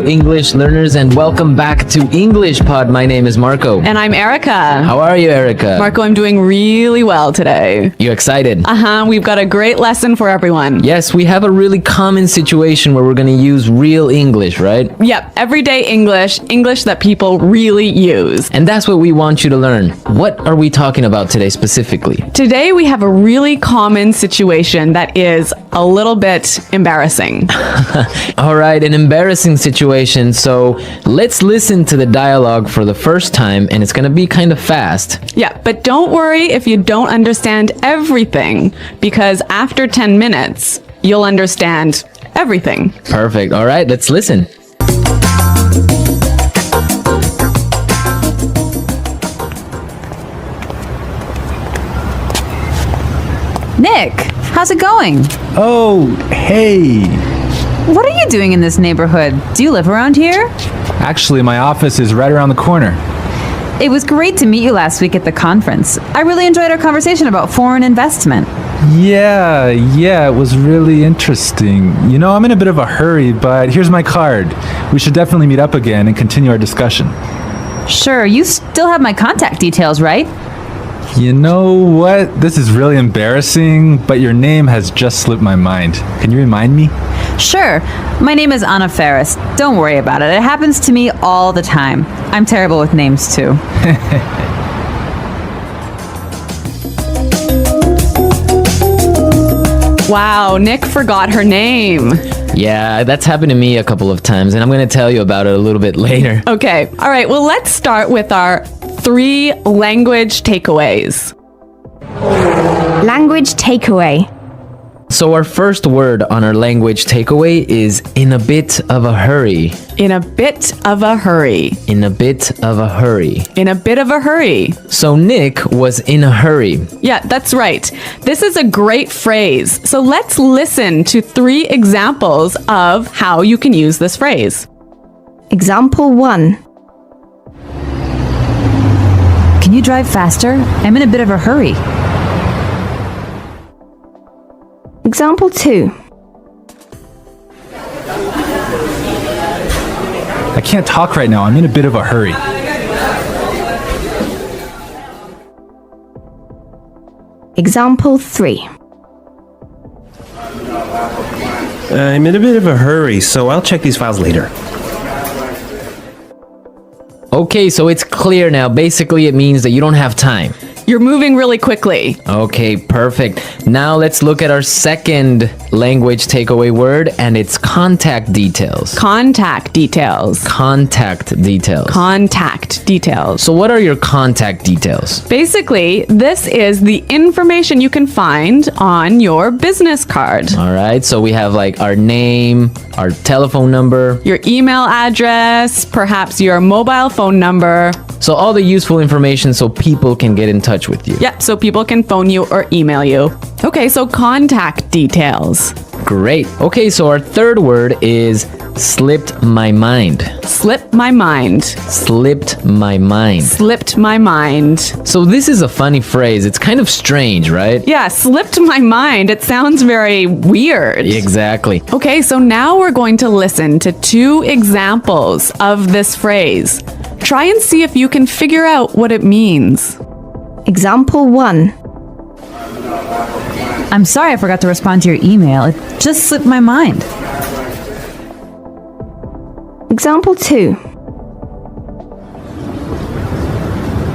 Hello, English learners, and welcome back to English Pod. My name is Marco. And I'm Erica. How are you, Erica? Marco, I'm doing really well today. You excited? We've got a great lesson for everyone. Yes, we have a really common situation where we're going to use real English, right? Yep, everyday English, English that people really use. And that's what we want you to learn. What are we talking about today specifically? Today we have a really common situation that is a little bit embarrassing. All right, an embarrassing situation. So let's listen to the dialogue for the first time, and it's going to be kind of fast. Yeah, but don't worry if you don't understand everything, because after 10 minutes, you'll understand everything. Perfect. All right, let's listen. Nick, how's it going? Oh, hey. What are you doing in this neighborhood? Do you live around here? Actually, my office is right around the corner. It was great to meet you last week at the conference. I really enjoyed our conversation about foreign investment. Yeah, it was really interesting. You know, I'm in a bit of a hurry, but here's my card. We should definitely meet up again and continue our discussion. Sure, you still have my contact details, right? You know what? This is really embarrassing, but your name has just slipped my mind. Can you remind me? Sure. My name is Anna Ferris. Don't worry about it. It happens to me all the time. I'm terrible with names, too. Wow, Nick forgot her name. Yeah, that's happened to me a couple of times, and I'm going to tell you about it a little bit later. Okay, all right, well, let's start with our 3 language takeaways. Language takeaway. So our first word on our language takeaway is in a bit of a hurry. In a bit of a hurry. In a bit of a hurry. In a bit of a hurry. So Nick was in a hurry. Yeah, that's right. This is a great phrase. So let's listen to 3 examples of how you can use this phrase. Example 1. Can you drive faster? I'm in a bit of a hurry. Example 2. I can't talk right now. I'm in a bit of a hurry. Example 3. I'm in a bit of a hurry, so I'll check these files later. Okay, so it's clear now. Basically, it means that you don't have time. You're moving really quickly. Okay, perfect. Now let's look at our second language takeaway word, and it's contact details. Contact details. Contact details. Contact details. So what are your contact details? Basically, this is the information you can find on your business card. All right, so we have like our name, our telephone number, Your email address, perhaps your mobile phone number. so all the useful information so people can get in touch with you. Yeah, so people can phone you or email you. Okay, so contact details. Great. Okay, so our third word is slipped my mind. Slipped my mind. Slipped my mind. Slipped my mind. So this is a funny phrase. It's kind of strange, right? Yeah, slipped my mind. It sounds very weird. Exactly. Okay, so now we're going to listen to 2 examples of this phrase. Try and see if you can figure out what it means. Example 1. I'm sorry I forgot to respond to your email. It just slipped my mind. Example 2.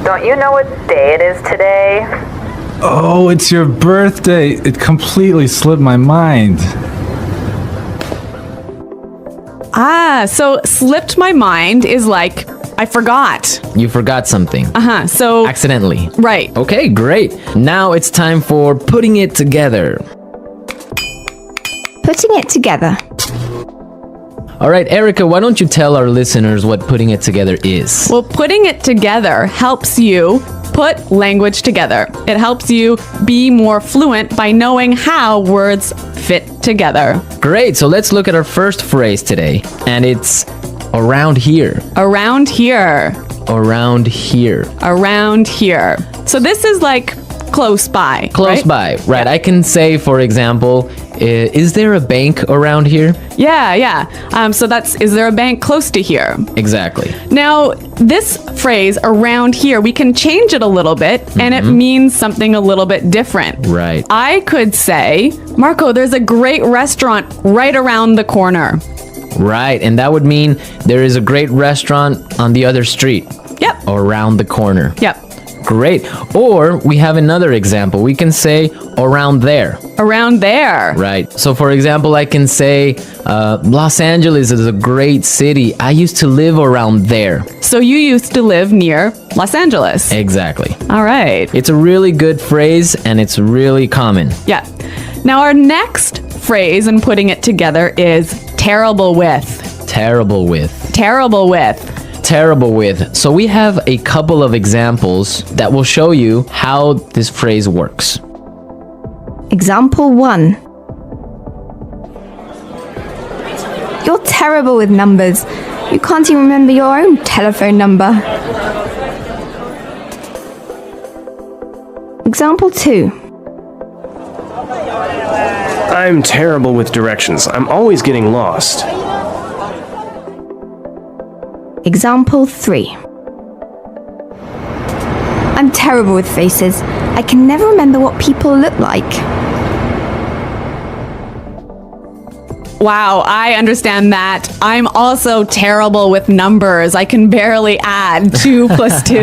Don't you know what day it is today? Oh, it's your birthday. It completely slipped my mind. So slipped my mind is like, I forgot. You forgot something. So, Accidentally. right. Okay, great. Now it's time for putting it together. Putting it together. All right, Erica, why don't you tell our listeners what putting it together is? Well, putting it together helps you put language together. It helps you be more fluent by knowing how words fit together. Great, so let's look at our first phrase today, and it's around here. Around here. Around here. Around here. So this is like close by. Close by, right? I can say, for example, is there a bank around here? Yeah. So that's, is there a bank close to here? Exactly. Now, this phrase around here, we can change it a little bit and it means something a little bit different. Right. I could say, Marco, there's a great restaurant right around the corner. Right, and that would mean there is a great restaurant on the other street. Yep. Or around the corner. Yep. Great. Or we have another example. We can say around there. Around there. Right. So for example, I can say Los Angeles is a great city. I used to live around there. So you used to live near Los Angeles. Exactly. All right. It's a really good phrase and it's really common. Yeah. Now our next phrase and putting it together is terrible with. Terrible with. Terrible with. Terrible with. So we have a couple of examples that will show you how this phrase works. Example 1. You're terrible with numbers. You can't even remember your own telephone number. Example 2. I'm terrible with directions. I'm always getting lost. Example 3. I'm terrible with faces. I can never remember what people look like. Wow, I understand that. I'm also terrible with numbers. I can barely add 2 plus 2.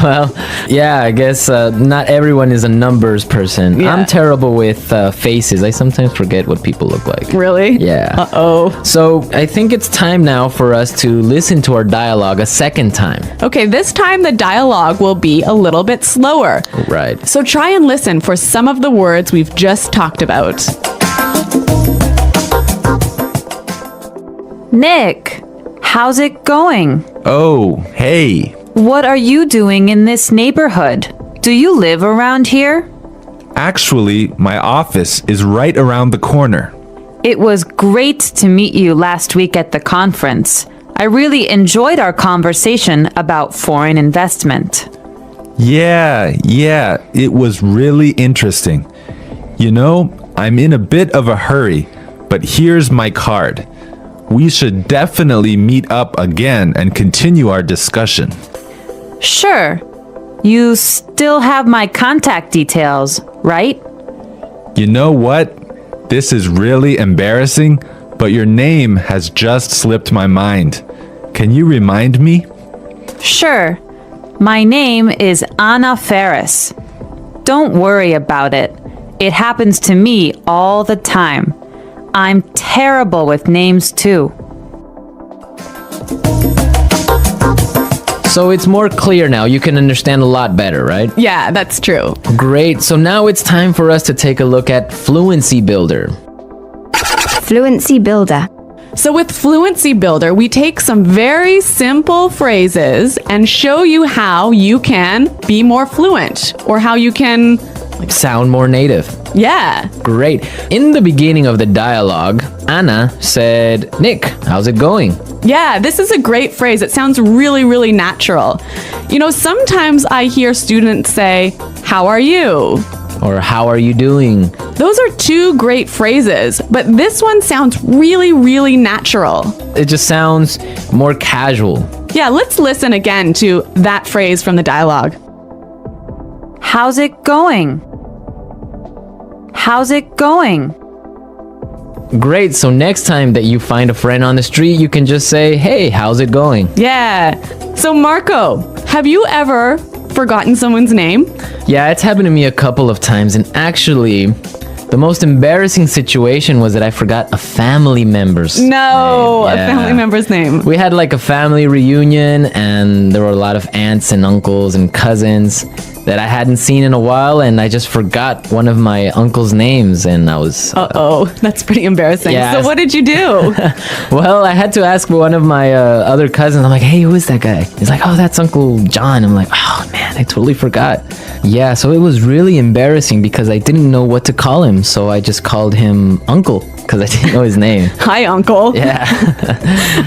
Well, yeah, I guess not everyone is a numbers person. Yeah. I'm terrible with faces. I sometimes forget what people look like. Really? Yeah. Uh-oh. So I think it's time now for us to listen to our dialogue a second time. Okay, this time the dialogue will be a little bit slower. Right. So try and listen for some of the words we've just talked about. Nick, how's it going? Oh, hey. What are you doing in this neighborhood? Do you live around here? Actually, my office is right around the corner. It was great to meet you last week at the conference. I really enjoyed our conversation about foreign investment. Yeah, it was really interesting. You know, I'm in a bit of a hurry, but here's my card. We should definitely meet up again and continue our discussion. Sure. You still have my contact details, right? You know what? This is really embarrassing, but your name has just slipped my mind. Can you remind me? Sure. My name is Anna Ferris. Don't worry about it. It happens to me all the time. I'm terrible with names too. So it's more clear now. You can understand a lot better, right? Yeah, that's true. Great. So now it's time for us to take a look at Fluency Builder. Fluency Builder. So with Fluency Builder, we take some very simple phrases and show you how you can be more fluent or how you can, Sound more native. yeah. Great. In the beginning of the dialogue, Anna said, Nick, how's it going? Yeah, this is a great phrase. It sounds really, really natural. You know, sometimes I hear students say, how are you? Or how are you doing? Those are 2 great phrases, but this one sounds really, really natural. It just sounds more casual. Yeah, let's listen again to that phrase from the dialogue. How's it going? How's it going? Great. So next time that you find a friend on the street, you can just say, hey, how's it going? Yeah. So Marco, have you ever forgotten someone's name? Yeah, it's happened to me a couple of times. And actually, the most embarrassing situation was that I forgot a family member's name. No, a Yeah. family member's name. We had like a family reunion and there were a lot of aunts and uncles and cousins that I hadn't seen in a while, and I just forgot one of my uncle's names, and I was... Uh-oh, that's pretty embarrassing. Yeah. So what did you do? Well, I had to ask one of my other cousins. I'm like, hey, who is that guy? He's like, oh, that's Uncle John. I'm like, oh, man, I totally forgot. Yeah, so it was really embarrassing because I didn't know what to call him, so I just called him Uncle because I didn't know his name. Hi, Uncle. Yeah.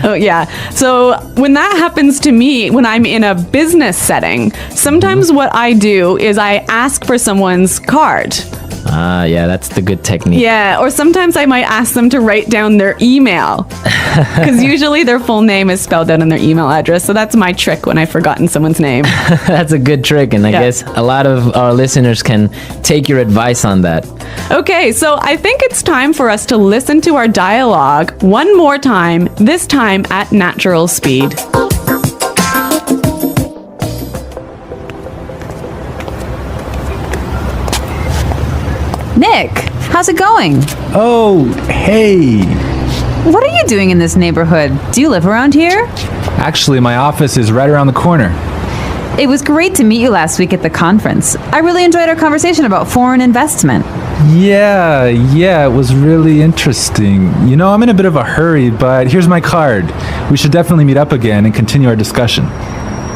Oh, yeah. So when that happens to me, when I'm in a business setting, sometimes what I do do is I ask for someone's card. Ah, yeah, that's the good technique. Yeah, or sometimes I might ask them to write down their email. Because usually their full name is spelled out in their email address. So that's my trick when I've forgotten someone's name. That's a good trick, and I Yeah. guess a lot of our listeners can take your advice on that. Okay, so I think it's time for us to listen to our dialogue one more time, this time at natural speed. Nick, how's it going? Oh, hey. What are you doing in this neighborhood? Do you live around here? Actually, my office is right around the corner. It was great to meet you last week at the conference. I really enjoyed our conversation about foreign investment. Yeah, it was really interesting. You know, I'm in a bit of a hurry, but here's my card. We should definitely meet up again and continue our discussion.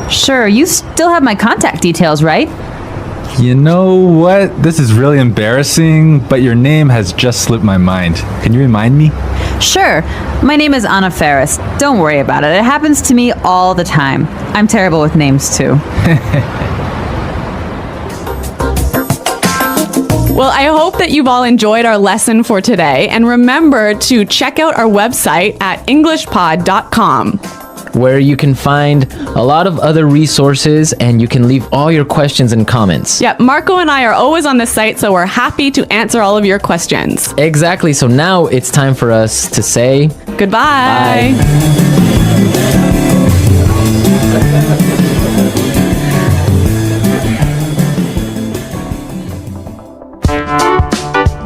Sure, you still have my contact details, right? You know what? This is really embarrassing, but your name has just slipped my mind. Can you remind me? Sure. My name is Anna Ferris. Don't worry about it. It happens to me all the time. I'm terrible with names, too. Well, I hope that you've all enjoyed our lesson for today. And remember to check out our website at englishpod.com. where you can find a lot of other resources and you can leave all your questions and comments. Yeah, Marco and I are always on the site, so we're happy to answer all of your questions. Exactly. So now it's time for us to say Goodbye.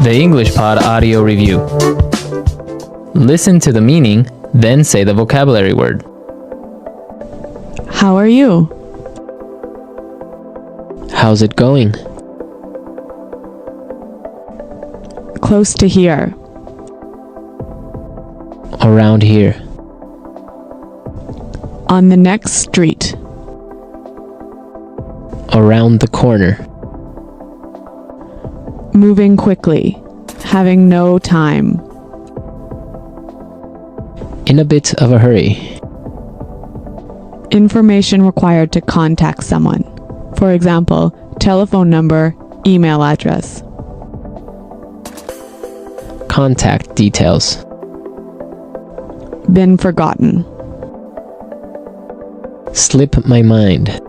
The English Pod Audio Review. Listen to the meaning, then say the vocabulary word. How are you? How's it going? Close to here. Around here. On the next street. Around the corner. Moving quickly. Having no time. In a bit of a hurry. Information required to contact someone. For example, telephone number, email address. Contact details. Been forgotten. Slip my mind.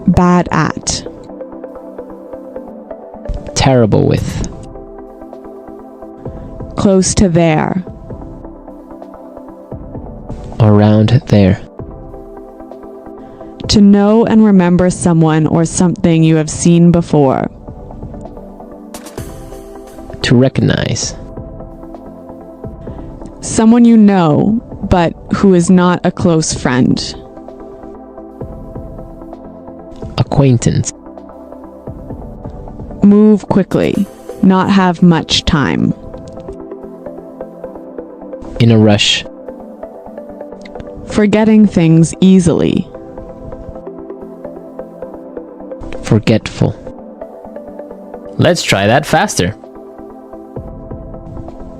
Bad at. Terrible with. Close to there. Around there. To know and remember someone or something you have seen before. To recognize. Someone you know, but who is not a close friend. Acquaintance. Move quickly. Not have much time. In a rush. Forgetting things easily. Forgetful. Let's try that faster.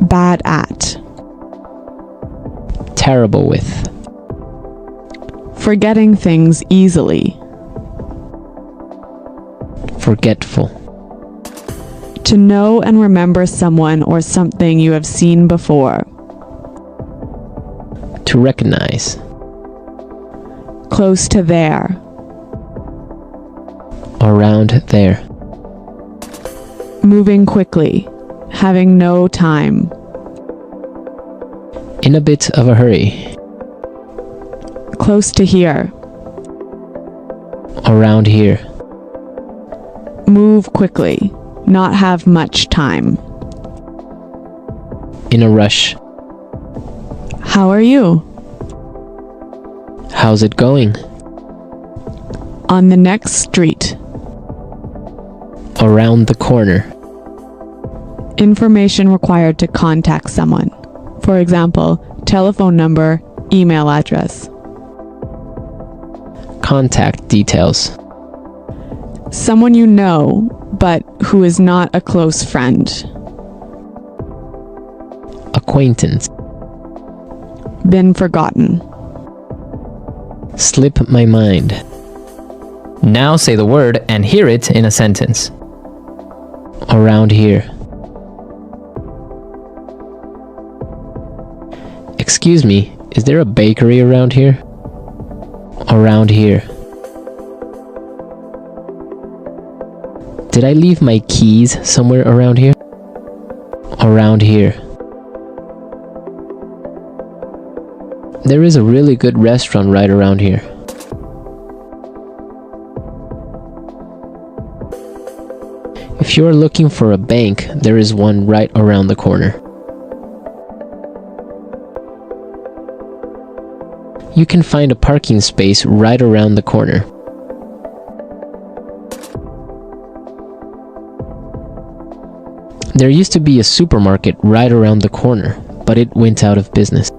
Bad at. Terrible with. Forgetting things easily. Forgetful. To know and remember someone or something you have seen before. To recognize. Close to there. Around there. Moving quickly. Having no time. In a bit of a hurry. Close to here. Around here. Move quickly. Not have much time. In a rush. How are you? How's it going? On the next street. Around the corner. Information required to contact someone. For example, telephone number, email address. Contact details. Someone you know, but who is not a close friend. Acquaintance. Been forgotten. Slip my mind. Now say the word and hear it in a sentence. Around here. Excuse me, is there a bakery around here? Around here. Did I leave my keys somewhere around here? Around here. There is a really good restaurant right around here. If you are looking for a bank, there is one right around the corner. You can find a parking space right around the corner. There used to be a supermarket right around the corner, but it went out of business.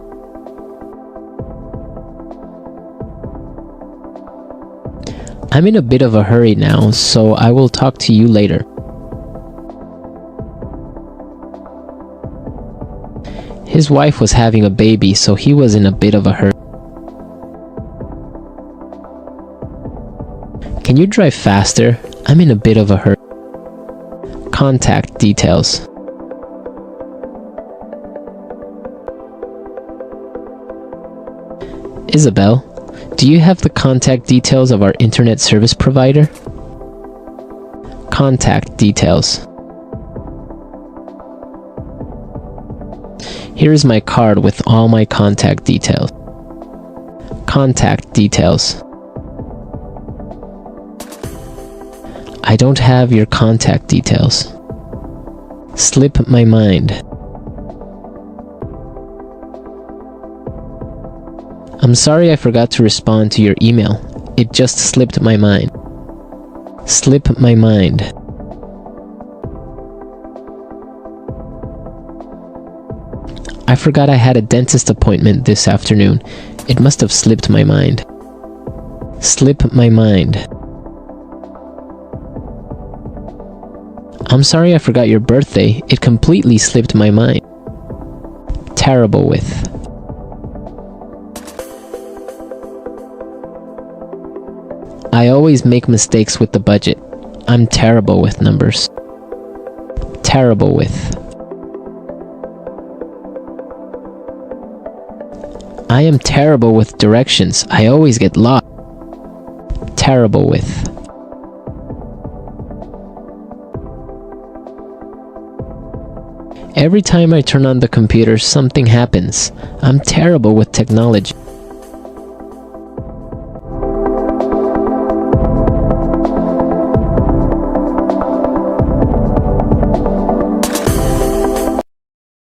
I'm in a bit of a hurry now, so I will talk to you later. His wife was having a baby, so he was in a bit of a hurry. Can you drive faster? I'm in a bit of a hurry. Contact details. Isabel, do you have the contact details of our internet service provider? Contact details. Here is my card with all my contact details. Contact details. I don't have your contact details. Slip my mind. I'm sorry I forgot to respond to your email. It just slipped my mind. Slip my mind. I forgot I had a dentist appointment this afternoon. It must have slipped my mind. Slip my mind. I'm sorry I forgot your birthday. It completely slipped my mind. Terrible with. I always make mistakes with the budget. I'm terrible with numbers. Terrible with. I am terrible with directions. I always get lost. Terrible with. Every time I turn on the computer, something happens. I'm terrible with technology.